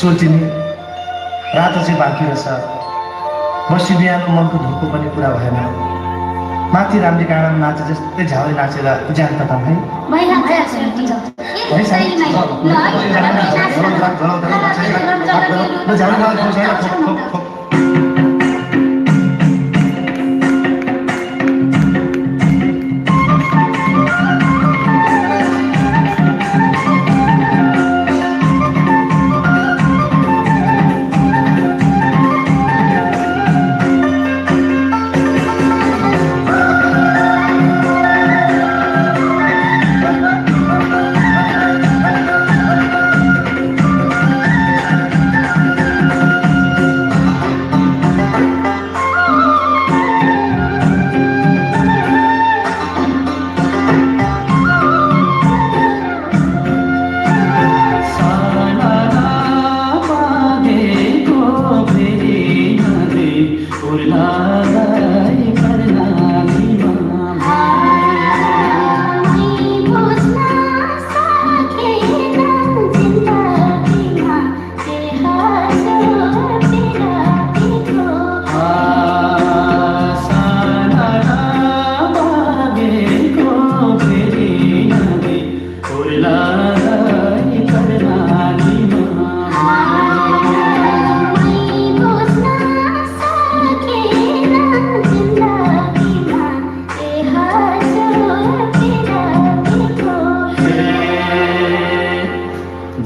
सोचिने रातो चाहिँ बाँकी रहेछ। बसी बिहान मनको धोको पनि पुरा भएन। माथि राम्री काँडामा नाचे जस्तै झ्याउै नाचेर ज्यान खतम है।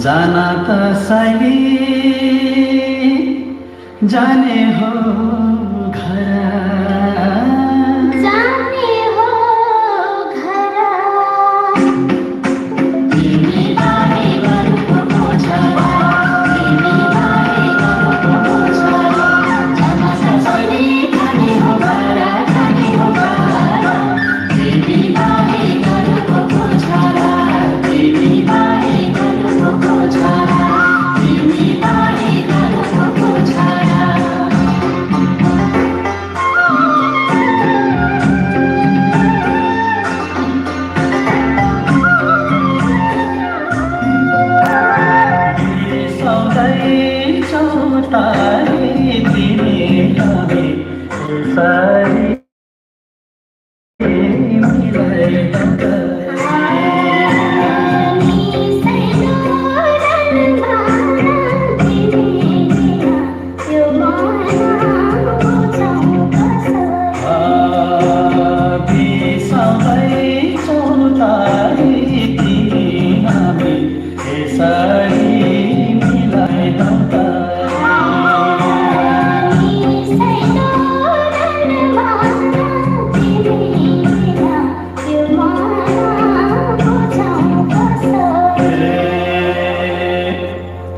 जाना त साइली जाने हो घर, जाने हो घर। तिमी बारे गर्नुको छोरा, तिमी बारे गर्नुको छोरा। जाना त साइली जाने हो घर, जाने हो घर। तिमी बारे गर्नुको छोरा, तिमी बारे गर्नुको छोरा, तिमी बारे गर्नुको छोरा।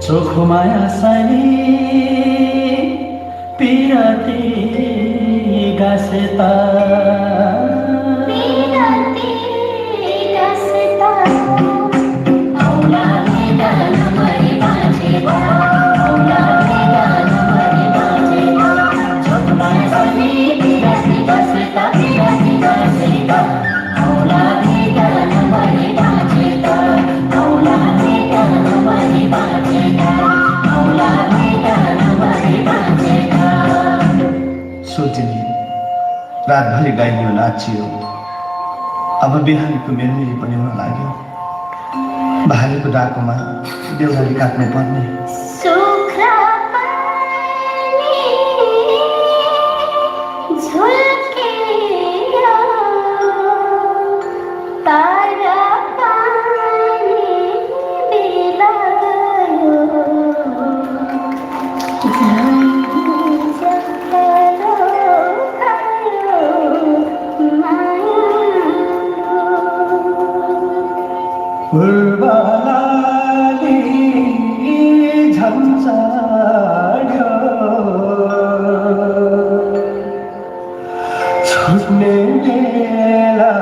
चोखो माया सानी पिराती गासेता, पिराती गासेता। औलादे गाना मरी बाजेगा, औलादे गाना मरी बाजेगा। चोखो माया सानी पिराती गासेता, पिराती गासेता। औलादे गाना रातभरि गाइयो नाचियो। अब बिहानीको मेलमिली पनि हुन लाग्यो। भालेको डाकोमा देउराली काट्नु पर्ने। सुख्रा पानी झुल्केर तारा पानी बिलायो जखलो खायो माया पूर्वलाली झन्झाड्यो छुट्ने बेला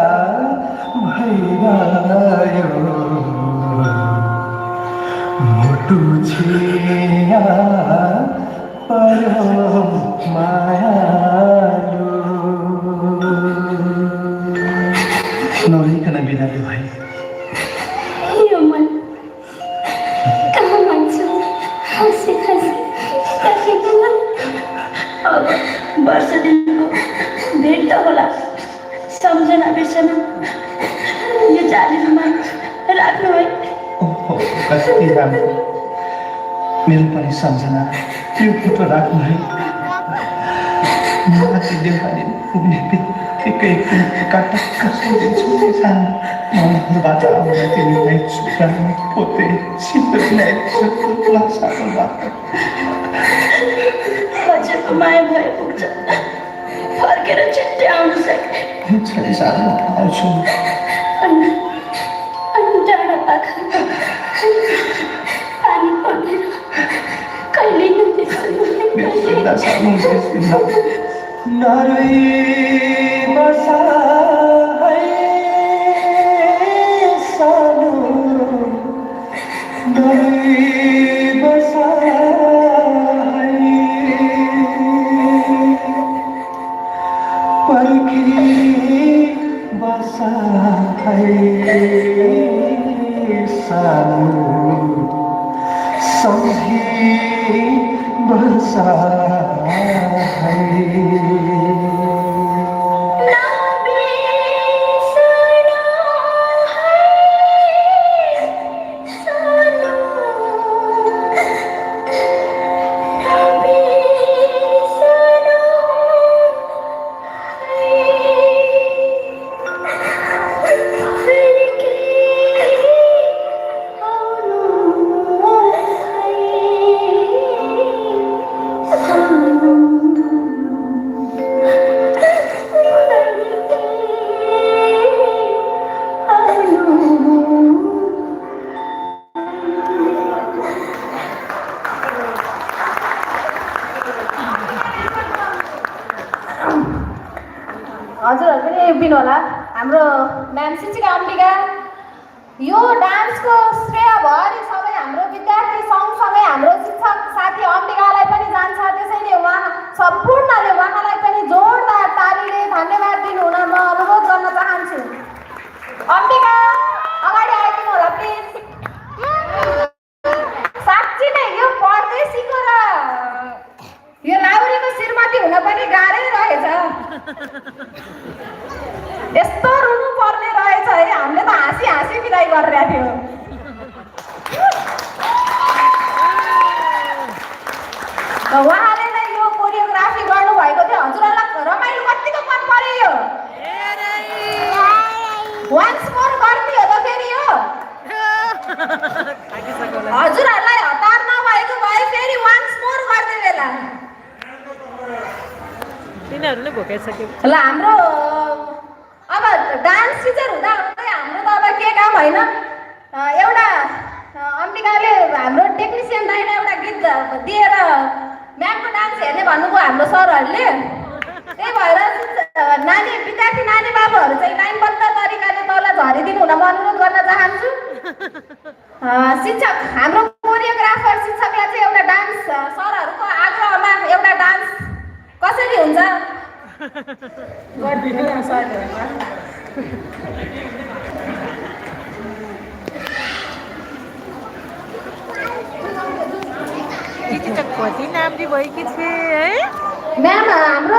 भइरह्यो मुटु छिया पर्यो मायालु नभइकन बिरामी भए। यो मन कहाँ मान्छु हँसी हँसी काटेको मन। अब वर्ष दिनको भेट त होला, सम्झना बिर्सना यो जालीमा राख्नु है। ओहो कति राम्रो। मेरो पनि सम्झना त्यो फोटो राख्नु है। माथि देउराली पुग्ने बित्तिकै काटक्क सम्झिन्छु सानो मनबाट आउने तिमीलाई छुट्याउनु पोते सिन्दुरलाई छुट्ला सानोबाट। हजुरको माया भए पुग्छ, फर्केर छिट्टै आउनु सक्ने। हुन्छ नि सानो आउँछु। अनि डाँडा पाखा पानी पर्दैन, कहिले बिर्सिँदा सानो बिर्सिँदा नरै बसा है सानो नरै बसा है पर्खी बसा है सानो सम्झी बसा है। हजुरहरू पनि बिन होला। हाम्रो म्याम शिक्षिका अम्बिका, यो डान्सको श्रेय भरि सबै हाम्रो विद्यार्थी सँगसँगै हाम्रो शिक्षक साथी अम्बिकालाई पनि जान्छ। त्यसैले सम्पूर्णले उहाँलाई पनि जोरदार तालीले धन्यवाद दिनुहुन म अनुरोध गर्न चाहन्छु। अम्बिका अगाडि आइदिनु होला प्लिज। साँच्ची नै यो पढ्दै सिकेर यो लाउरीको श्रीमती हुन पनि गाह्रै रहेछ। यस्तो रुनु पर्ने रहेछ है। हामीले त हाँसी हाँसी बिदाई गरिरहेको थियो। उहाँले नै यो कोरियोग्राफी गर्नुभएको थियो। हजुरहरूलाई रमाइलो कतिको मन पर्यो यो? वान्स मोर गर्ने हो त फेरि यो? हजुरहरूलाई हतार नभएको भए फेरि वान्स मोर गर्ने बेला। तिनीहरूले भोकाइसक्यो। ल हाम्रो अब डान्स टिचर हुँदा हुँदै हाम्रो त अब के काम होइन। एउटा अम्बिकाले हाम्रो टेक्निसियन दाइलाई एउटा गीत दिएर म्यामको डान्स हेर्ने भन्नुभयो हाम्रो सरहरूले। त्यही भएर नानी विद्यार्थी नानी बाबुहरू चाहिँ लाइनबद्ध तरिकाले तल झरिदिनु हुन म अनुरोध गर्न चाहन्छु। शिक्षक हाम्रो कोरियोग्राफर शिक्षकलाई चाहिँ एउटा डान्स सरहरूको आग्रहमा एउटा डान्स कसरी हुन्छ गरिदिनु न सरहरुमा। कति नाम भएकी थिए है म्याम हाम्रो